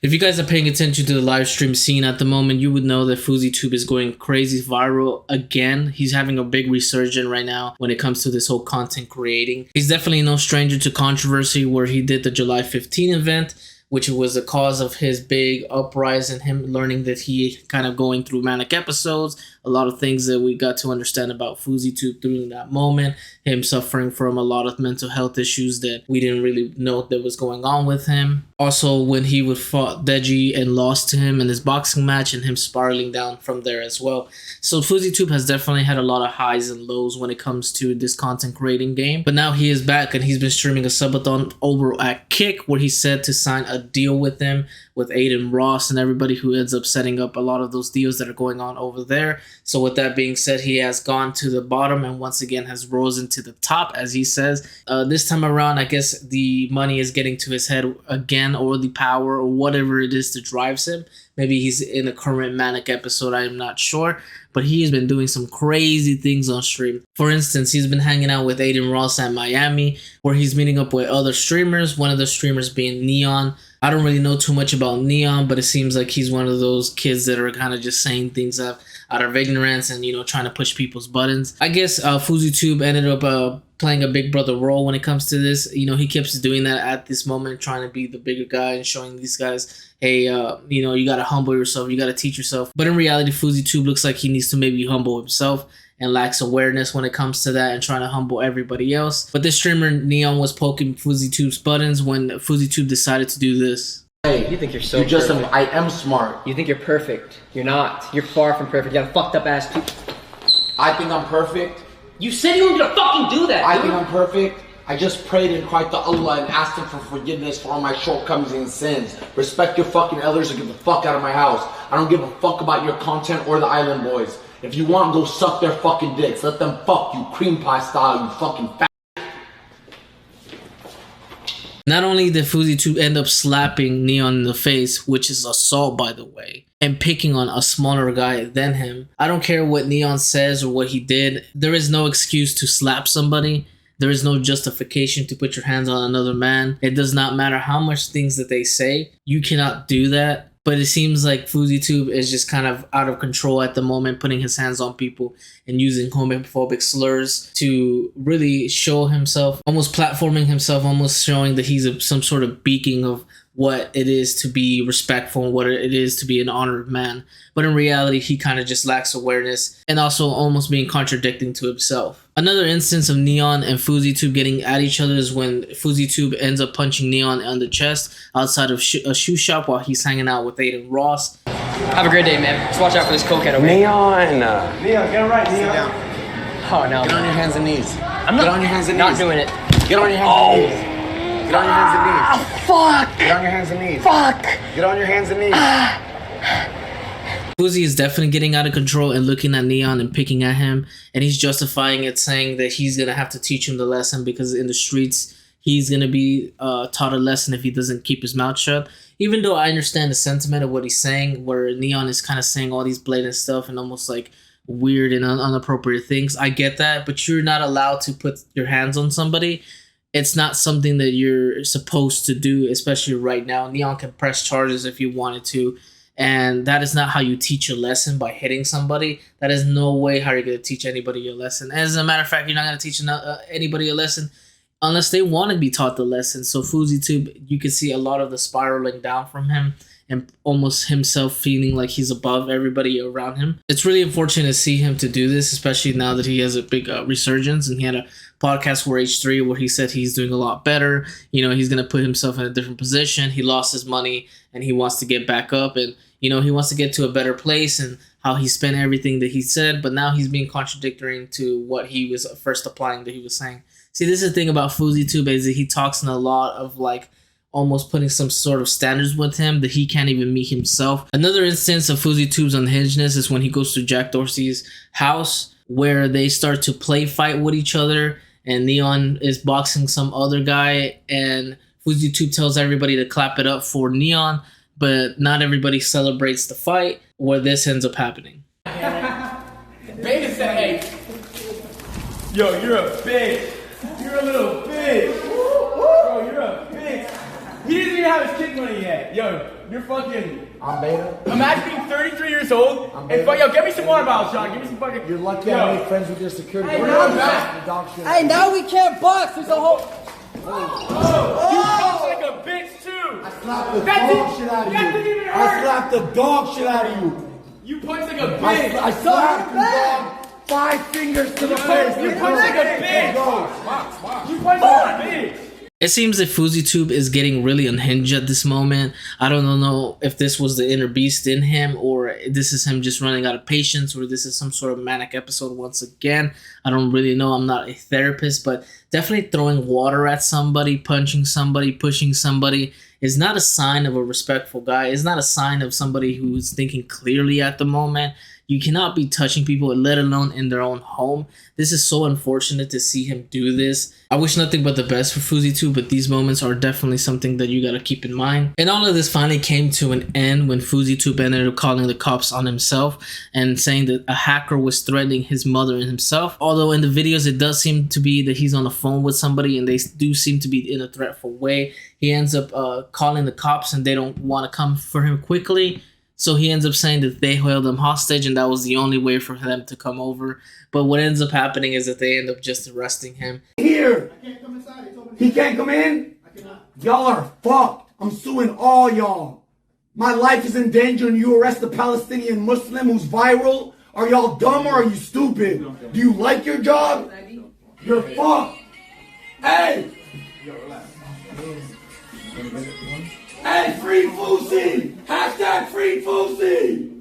If you guys are paying attention to the live stream scene at the moment, you would know that Fouseytube is going crazy viral again. He's having a big resurgence right now when it comes to this whole content creating. He's definitely no stranger to controversy, where he did the July 15 event, which was the cause of his big uprising, him learning that he kind of going through manic episodes, a lot of things that we got to understand about Fouseytube during that moment, him suffering from a lot of mental health issues that we didn't really know that was going on with him. Also, when he would fought Deji and lost to him in his boxing match, and him spiraling down from there as well. So Fouseytube has definitely had a lot of highs and lows when it comes to this content creating game. But now he is back, and he's been streaming a subathon over at Kick, where he said to sign a deal with them, with N3ON and everybody who ends up setting up a lot of those deals that are going on over there. So with that being said, he has gone to the bottom and once again has risen to the top, as he says. This time around, I guess the money is getting to his head again, or the power, or whatever it is that drives him. Maybe he's in a current manic episode, I'm not sure. But he has been doing some crazy things on stream. For instance, he's been hanging out with N3ON at Miami, where he's meeting up with other streamers, one of the streamers being N3ON. I don't really know too much about N3ON, but it seems like he's one of those kids that are kind of just saying things out of ignorance and, you know, trying to push people's buttons. I guess Fouseytube ended up playing a big brother role when it comes to this. You know, he keeps doing that at this moment, trying to be the bigger guy and showing these guys, hey, you know, you got to humble yourself, you got to teach yourself. But in reality, Fouseytube looks like he needs to maybe humble himself and lacks awareness when it comes to that and trying to humble everybody else. But this streamer, N3ON, was poking Fouseytube's buttons when Fouseytube decided to do this. Hey, you think you're so perfect. I am smart. You think you're perfect. You're not. You're far from perfect. You got a fucked up ass tooth. I think I'm perfect. You said you were gonna fucking do that, I dude. think I'm perfect. I just prayed and cried to Allah and asked him for forgiveness for all my shortcomings and sins. Respect your fucking elders and get the fuck out of my house. I don't give a fuck about your content or the Island Boys. If you want, go suck their fucking dicks. Let them fuck you, cream pie style, you fucking fat. Not only did Fouseytube end up slapping N3ON in the face, which is assault by the way, and picking on a smaller guy than him. I don't care what N3ON says or what he did. There is no excuse to slap somebody. There is no justification to put your hands on another man. It does not matter how much things that they say. You cannot do that. But it seems like Fouseytube is just kind of out of control at the moment, putting his hands on people and using homophobic slurs to really show himself, almost platforming himself, almost showing that he's some sort of beacon of what it is to be respectful and what it is to be an honored man. But in reality, he kind of just lacks awareness and also almost being contradicting to himself. Another instance of N3ON and Fouseytube getting at each other is when Fouseytube ends up punching N3ON on the chest outside of a shoe shop while he's hanging out with N3ON. Have a great day, man. Just watch out for this cokehead over here. N3ON, get it right, N3ON. Oh, no. Get on your hands and knees. I'm Get on your hands and knees. Not doing it. Get on your hands and knees. Get on your hands and knees. Fuck! Get on your hands and knees. Fuck! Get on your hands and knees. Fousey is definitely getting out of control and looking at N3ON and picking at him, and he's justifying it, saying that he's gonna have to teach him the lesson because in the streets he's gonna be taught a lesson if he doesn't keep his mouth shut. Even though I understand the sentiment of what he's saying, where N3ON is kind of saying all these blatant stuff and almost like weird and inappropriate things, I get that, but you're not allowed to put your hands on somebody. It's not something that you're supposed to do, especially right now. N3ON can press charges if you wanted to. And that is not how you teach a lesson, by hitting somebody. That is no way how you're going to teach anybody a lesson. As a matter of fact, you're not going to teach anybody a lesson unless they want to be taught the lesson. So Fouseytube, you can see a lot of the spiraling down from him and almost himself feeling like he's above everybody around him. It's really unfortunate to see him to do this, especially now that he has a big resurgence, and he had a podcast where H3 where he said he's doing a lot better. You know, he's going to put himself in a different position. He lost his money and he wants to get back up, and you know, he wants to get to a better place, and how he spent everything that he said, but now he's being contradictory to what he was first applying that he was saying. See, this is the thing about Fouseytube, is that he talks in a lot of like almost putting some sort of standards with him that he can't even meet himself. Another instance of Fouseytube's unhingedness is when he goes to Jack Doherty's house, where they start to play fight with each other, and N3ON is boxing some other guy, and Fouseytube tells everybody to clap it up for N3ON, but not everybody celebrates the fight, where this ends up happening. Beta said, hey, yo, you're a bitch. You're a little bitch. Bro, you're a bitch. He doesn't even have his kid money yet. Yo, You're fucking. I'm beta. Imagine being 33 years old and fuck, yo, get me some water bottles, Sean. Give me some fucking. You're lucky Yo. I made friends with your security. Hey, We're now not we back. The dog shit. Hey, now we can't box. There's a whole. Oh, you punch like a bitch too. I slapped the That dog didn't- shit out of that you. didn't even I hurt. slapped the dog shit out of you. You punch like a I bitch. slapped you, dog. 5 fingers to the face. You punch like a bitch. You punch like a bitch. It seems that Fouseytube is getting really unhinged at this moment. I don't know if this was the inner beast in him, or this is him just running out of patience, or this is some sort of manic episode once again. I don't really know. I'm not a therapist, but definitely throwing water at somebody, punching somebody, pushing somebody is not a sign of a respectful guy. It's not a sign of somebody who's thinking clearly at the moment. You cannot be touching people, let alone in their own home. This is so unfortunate to see him do this. I wish nothing but the best for Fouseytube, but these moments are definitely something that you gotta keep in mind. And all of this finally came to an end when Fouseytube ended up calling the cops on himself and saying that a hacker was threatening his mother and himself. Although in the videos it does seem to be that he's on the phone with somebody and they do seem to be in a threatful way. He ends up calling the cops and they don't want to come for him quickly. So he ends up saying that they held him hostage and that was the only way for them to come over. But what ends up happening is that they end up just arresting him. Here. He can't come in? Y'all are fucked. I'm suing all y'all. My life is in danger and you arrest a Palestinian Muslim who's viral? Are y'all dumb or are you stupid? Do you like your job? You're fucked. Hey! Hey, free Fousey! Hashtag free Fousey!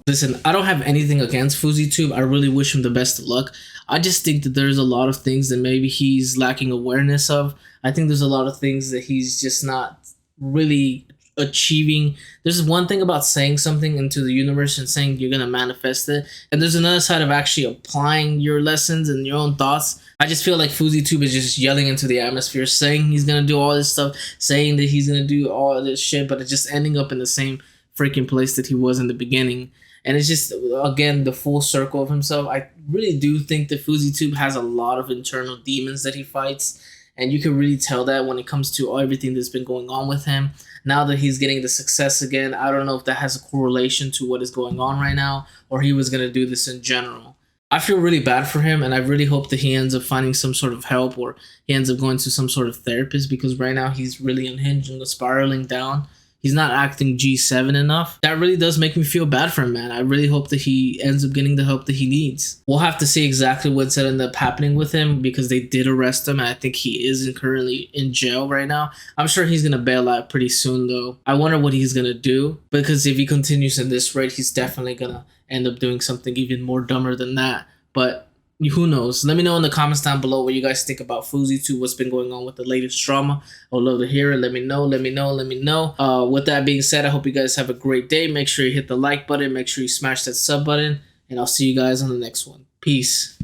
Listen, I don't have anything against Fouseytube. I really wish him the best of luck. I just think that there's a lot of things that maybe he's lacking awareness of. I think there's a lot of things that he's just not really achieving. There's one thing about saying something into the universe and saying you're gonna manifest it, and there's another side of actually applying your lessons and your own thoughts. I just feel like Fouseytube is just yelling into the atmosphere, saying he's gonna do all this stuff, saying that he's gonna do all of this shit, but it's just ending up in the same freaking place that he was in the beginning. And it's just, again, the full circle of himself. I really do think that Fouseytube has a lot of internal demons that he fights. And you can really tell that when it comes to everything that's been going on with him. Now that he's getting the success again, I don't know if that has a correlation to what is going on right now, or he was going to do this in general. I feel really bad for him, and I really hope that he ends up finding some sort of help, or he ends up going to some sort of therapist, because right now he's really unhinged and spiraling down. He's not acting G7 enough. That really does make me feel bad for him, man. I really hope that he ends up getting the help that he needs. We'll have to see exactly what's ended up happening with him, because they did arrest him, and I think he is currently in jail right now. I'm sure he's going to bail out pretty soon, though. I wonder what he's going to do, because if he continues in this rate, he's definitely going to end up doing something even more dumber than that. But who knows? Let me know in the comments down below what you guys think about Fouseytube, what's been going on with the latest drama. I would love to hear it. Let me know. With that being said, I hope you guys have a great day. Make sure you hit the like button. Make sure you smash that sub button. And I'll see you guys on the next one. Peace.